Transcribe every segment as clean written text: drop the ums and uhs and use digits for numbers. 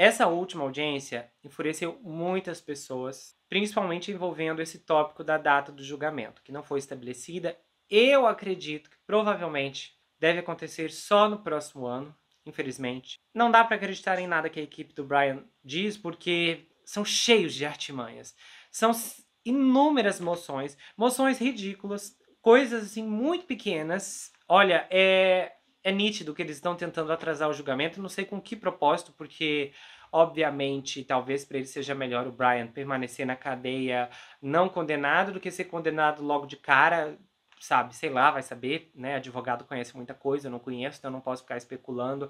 Essa última audiência enfureceu muitas pessoas, principalmente envolvendo esse tópico da data do julgamento, que não foi estabelecida. Eu acredito que provavelmente deve acontecer só no próximo ano, infelizmente. Não dá para acreditar em nada que a equipe do Brian diz, porque são cheios de artimanhas. São inúmeras moções ridículas, coisas assim muito pequenas. Olha, é nítido que eles estão tentando atrasar o julgamento, não sei com que propósito, porque obviamente talvez para ele seja melhor o Brian permanecer na cadeia não condenado do que ser condenado logo de cara, sabe, sei lá, vai saber, né? Advogado conhece muita coisa, eu não conheço, então não posso ficar especulando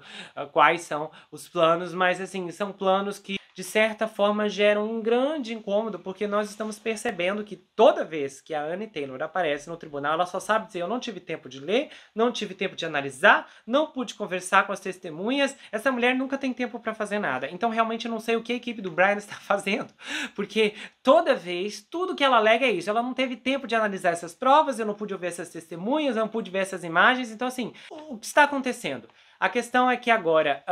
quais são os planos, mas assim, são planos que de certa forma geram um grande incômodo, porque nós estamos percebendo que toda vez que a Annie Taylor aparece no tribunal, ela só sabe dizer: eu não tive tempo de ler, não tive tempo de analisar, não pude conversar com as testemunhas, essa mulher nunca tem tempo para fazer nada. Então realmente eu não sei o que a equipe do Brian está fazendo, porque toda vez, tudo que ela alega é isso: ela não teve tempo de analisar essas provas, eu não pude ouvir essas testemunhas, eu não pude ver essas imagens. Então assim, o que está acontecendo? A questão é que agora,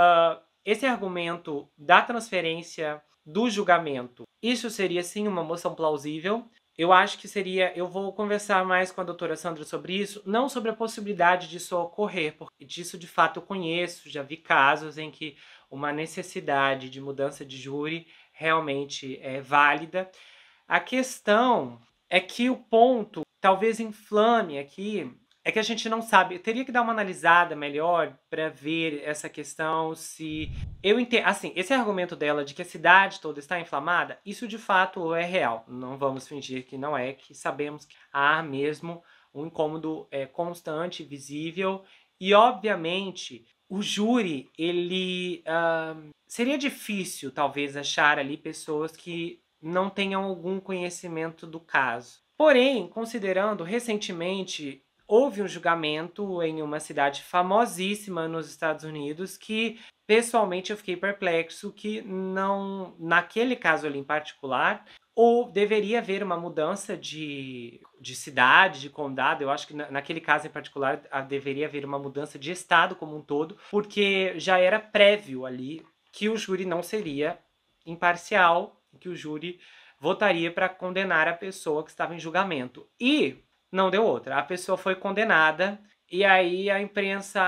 esse argumento da transferência do julgamento, isso seria sim uma moção plausível. Eu acho que seria. Eu vou conversar mais com a doutora Sandra sobre isso, não sobre a possibilidade disso ocorrer, porque disso de fato eu conheço, já vi casos em que uma necessidade de mudança de júri realmente é válida. A questão é que o ponto talvez inflame aqui é que a gente não sabe. Eu teria que dar uma analisada melhor para ver essa questão se eu entendo. Assim, esse argumento dela de que a cidade toda está inflamada, isso de fato é real. Não vamos fingir que não é, que sabemos que há mesmo um incômodo constante, visível, e obviamente o júri, ele seria difícil talvez achar ali pessoas que não tenham algum conhecimento do caso. Porém, considerando recentemente houve um julgamento em uma cidade famosíssima nos Estados Unidos que pessoalmente eu fiquei perplexo que não, naquele caso ali em particular, ou deveria haver uma mudança de cidade, de condado. Eu acho que naquele caso em particular deveria haver uma mudança de estado como um todo, porque já era prévio ali que o júri não seria imparcial, que o júri votaria para condenar a pessoa que estava em julgamento. E não deu outra. A pessoa foi condenada e aí a imprensa,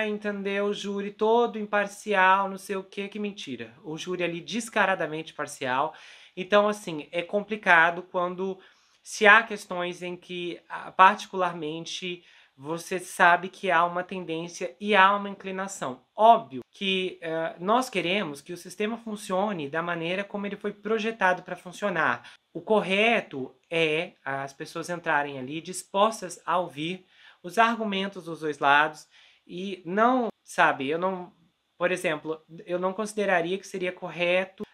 entendeu? O júri todo imparcial, não sei o que mentira. O júri ali descaradamente parcial. Então, assim, é complicado quando se há questões em que, particularmente, você sabe que há uma tendência e há uma inclinação. Óbvio que nós queremos que o sistema funcione da maneira como ele foi projetado para funcionar. O correto é as pessoas entrarem ali dispostas a ouvir os argumentos dos dois lados e não, sabe, eu não, por exemplo, eu não consideraria que seria correto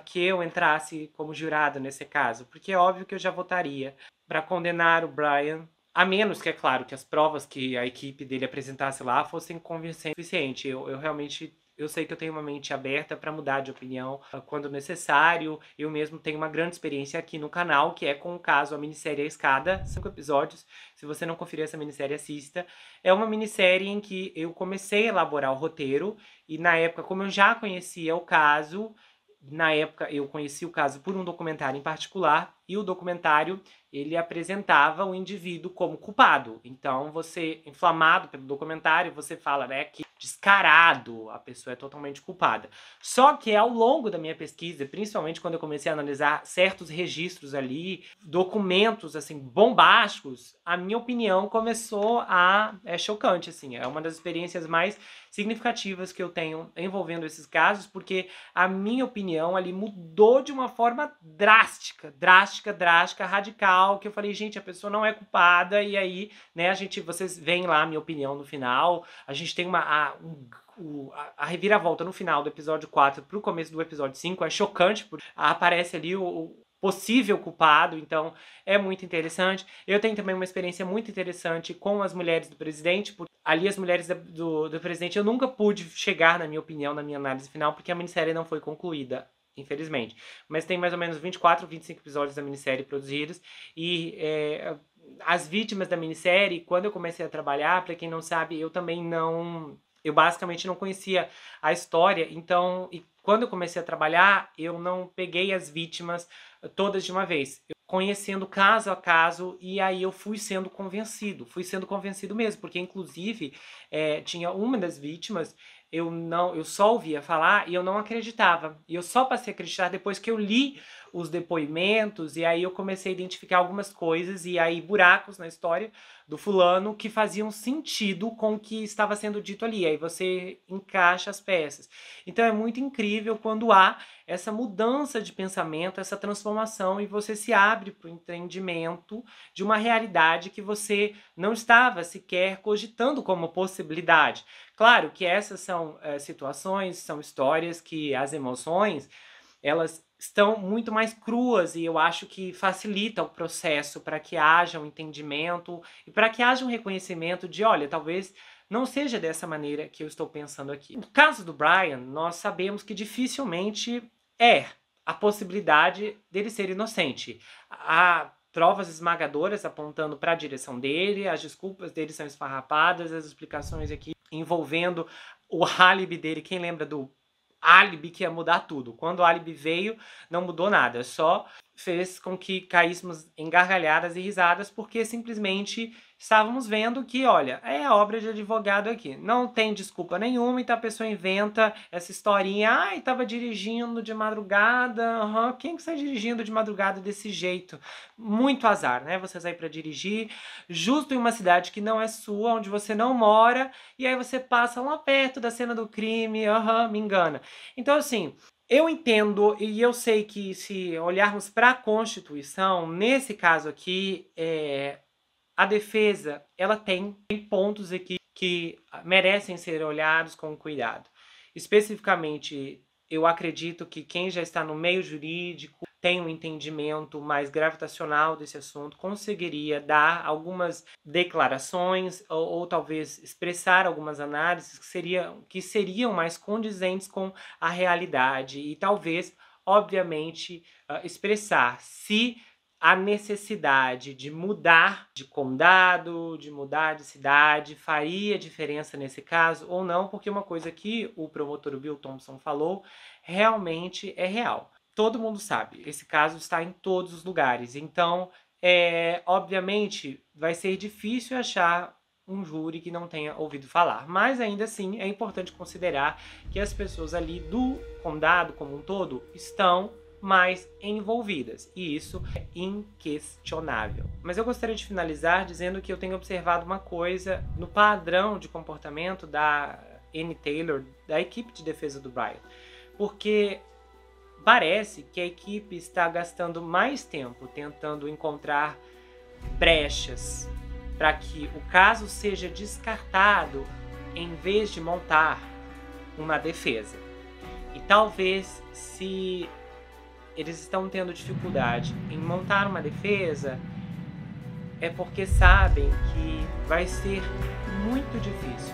que eu entrasse como jurado nesse caso, porque é óbvio que eu já votaria para condenar o Brian, a menos que, é claro, que as provas que a equipe dele apresentasse lá fossem convincentes o suficiente. Eu realmente eu sei que eu tenho uma mente aberta para mudar de opinião quando necessário. Eu mesmo tenho uma grande experiência aqui no canal, que é com o caso A Minissérie A Escada, 5 episódios. Se você não conferiu essa minissérie, assista. É uma minissérie em que eu comecei a elaborar o roteiro e na época, como eu já conhecia o caso, na época eu conheci o caso por um documentário em particular, e o documentário ele apresentava o indivíduo como culpado. Então você, inflamado pelo documentário, você fala, né, que descarado, a pessoa é totalmente culpada. Só que ao longo da minha pesquisa, principalmente quando eu comecei a analisar certos registros ali, documentos assim bombásticos, a minha opinião começou a é chocante, assim, é uma das experiências mais significativas que eu tenho envolvendo esses casos, porque a minha opinião ali mudou de uma forma drástica, radical, que eu falei, gente, a pessoa não é culpada, e aí, né, vocês veem lá a minha opinião no final, a gente tem a reviravolta no final do episódio 4 pro começo do episódio 5 é chocante, porque aparece ali o possível culpado, então é muito interessante. Eu tenho também uma experiência muito interessante com as mulheres do presidente, porque ali as mulheres do presidente eu nunca pude chegar, na minha opinião, na minha análise final, porque a minissérie não foi concluída, infelizmente. Mas tem mais ou menos 24, 25 episódios da minissérie produzidos, e as vítimas da minissérie, quando eu comecei a trabalhar, para quem não sabe, eu também não... Eu basicamente não conhecia a história, então, e quando eu comecei a trabalhar, eu não peguei as vítimas todas de uma vez. Conhecendo caso a caso, e aí eu fui sendo convencido mesmo, porque inclusive tinha uma das vítimas, eu só ouvia falar e eu não acreditava. E eu só passei a acreditar depois que eu li os depoimentos, e aí eu comecei a identificar algumas coisas, e aí buracos na história do fulano que faziam sentido com o que estava sendo dito ali. Aí você encaixa as peças. Então é muito incrível quando há essa mudança de pensamento, essa transformação, e você se abre para o entendimento de uma realidade que você não estava sequer cogitando como possibilidade. Claro que essas são situações, são histórias que as emoções, elas estão muito mais cruas, e eu acho que facilita o processo para que haja um entendimento e para que haja um reconhecimento de, olha, talvez não seja dessa maneira que eu estou pensando aqui. No caso do Brian, nós sabemos que dificilmente a possibilidade dele ser inocente. Há provas esmagadoras apontando para a direção dele, as desculpas dele são esfarrapadas, as explicações aqui envolvendo o álibi dele. Quem lembra do álibi que ia mudar tudo? Quando o álibi veio, não mudou nada, só fez com que caíssemos em gargalhadas e risadas, porque simplesmente estávamos vendo que, olha, é a obra de advogado aqui. Não tem desculpa nenhuma, então a pessoa inventa essa historinha. Ai, tava dirigindo de madrugada. Quem que sai dirigindo de madrugada desse jeito? Muito azar, né? Você sair para dirigir justo em uma cidade que não é sua, onde você não mora, e aí você passa lá perto da cena do crime. Me engana. Então, assim, eu entendo, e eu sei que se olharmos para a Constituição, nesse caso aqui, a defesa, ela tem pontos aqui que merecem ser olhados com cuidado. Especificamente, eu acredito que quem já está no meio jurídico tem um entendimento mais gravitacional desse assunto, conseguiria dar algumas declarações ou talvez expressar algumas análises que seriam mais condizentes com a realidade e talvez, obviamente, expressar se a necessidade de mudar de condado, de mudar de cidade, faria diferença nesse caso ou não, porque uma coisa que o promotor Bill Thompson falou realmente é real. Todo mundo sabe, esse caso está em todos os lugares, então, obviamente, vai ser difícil achar um júri que não tenha ouvido falar, mas ainda assim é importante considerar que as pessoas ali do condado como um todo estão mais envolvidas, e isso é inquestionável. Mas eu gostaria de finalizar dizendo que eu tenho observado uma coisa no padrão de comportamento da Annie Taylor, da equipe de defesa do Brian, porque parece que a equipe está gastando mais tempo tentando encontrar brechas para que o caso seja descartado em vez de montar uma defesa. E talvez, se eles estão tendo dificuldade em montar uma defesa, é porque sabem que vai ser muito difícil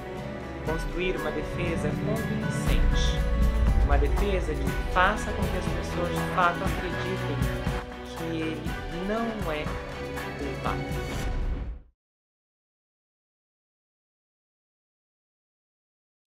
construir uma defesa convincente. Uma defesa que faça com que as pessoas de fato acreditem que ele não é culpado.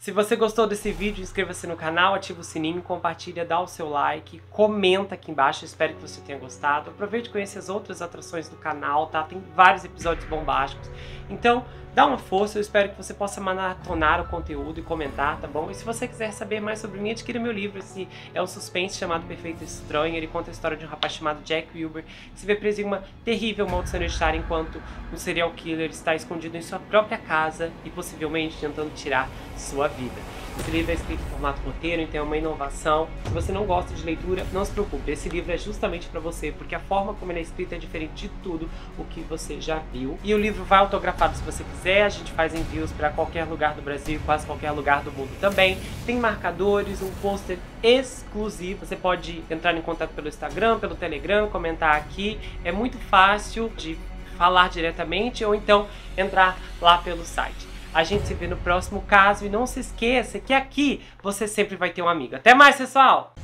Se você gostou desse vídeo, inscreva-se no canal, ativa o sininho, compartilha, dá o seu like, comenta aqui embaixo, espero que você tenha gostado. Aproveite e conheça as outras atrações do canal, tá? Tem vários episódios bombásticos. Então, dá uma força, eu espero que você possa maratonar o conteúdo e comentar, tá bom? E se você quiser saber mais sobre mim, adquira meu livro. Esse é um suspense chamado Perfeito e Estranho. Ele conta a história de um rapaz chamado Jack Wilber, que se vê preso em uma terrível maldição hereditária enquanto um serial killer está escondido em sua própria casa e possivelmente tentando tirar sua vida. Esse livro é escrito em formato roteiro, então é uma inovação. Se você não gosta de leitura, não se preocupe, esse livro é justamente para você, porque a forma como ele é escrito é diferente de tudo o que você já viu. E o livro vai autografado se você quiser, a gente faz envios para qualquer lugar do Brasil, quase qualquer lugar do mundo também. Tem marcadores, um pôster exclusivo, você pode entrar em contato pelo Instagram, pelo Telegram, comentar aqui, é muito fácil de falar diretamente ou então entrar lá pelo site. A gente se vê no próximo caso e não se esqueça que aqui você sempre vai ter um amigo. Até mais, pessoal!